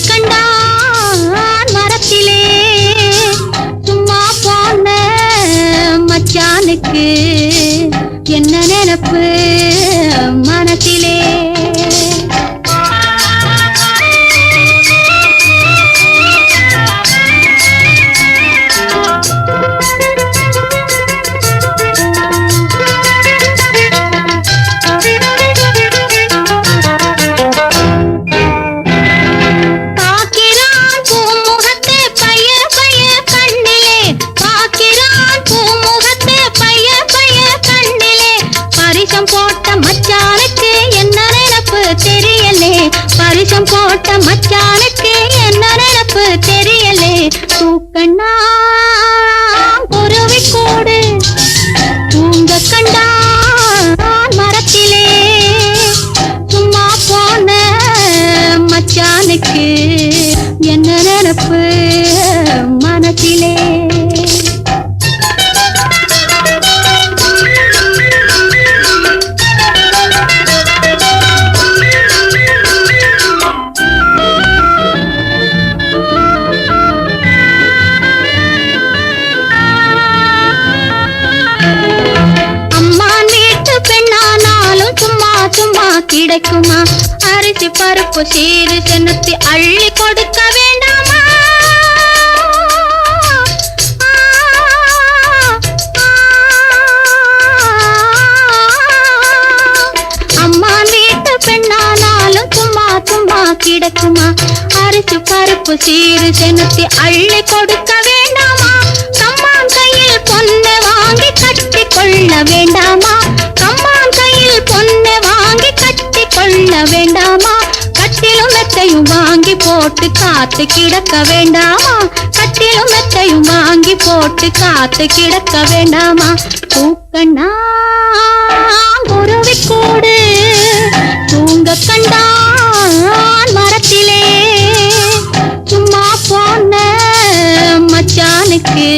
கண்டான் மரத்திலே சும்மா போன மச்சானுக்கு என்ன நினைப்பு மனத்திலே. பரிசம் போட்ட மச்சானுக்கு என்ன நினைப்பு தெரியலே. தூக்கண்ணா குருவி கூடு தூங்க கண்டான் மரத்திலே சும்மா போன மச்சானுக்கு என்ன நினைப்பு மனத்திலே. கிடைக்குமா அரிசி பருப்பு சீரு சென்னத்தி அள்ளி கொடுக்க வேண்டாமா. அம்மா வீட்டு பெண்ணானாலும் சும்மா சும்மா கிடைக்குமா அரிசி பருப்பு சீரு சென்னத்தி அள்ளி கொடுக்க வேண்டாமா. கம்மான் கையில் பொண்ணு வாங்கி கட்டி கொள்ள வேண்டாமா. கம்மான் கையில் பொண்ணு வாங்கி கட்டி கொள்ள வேண்டாமா. கட்டிலும் மெத்தையும் வாங்கி போட்டு காத்து கிடக்க வேண்டாமா. கட்டிலும் மெத்தையும் வாங்கி போட்டு காத்து கிடக்க வேண்டாமா. தூக்கண்ணா குருவி கூடு தூங்க கண்டான் மரத்திலே சும்மா போன மச்சானுக்கு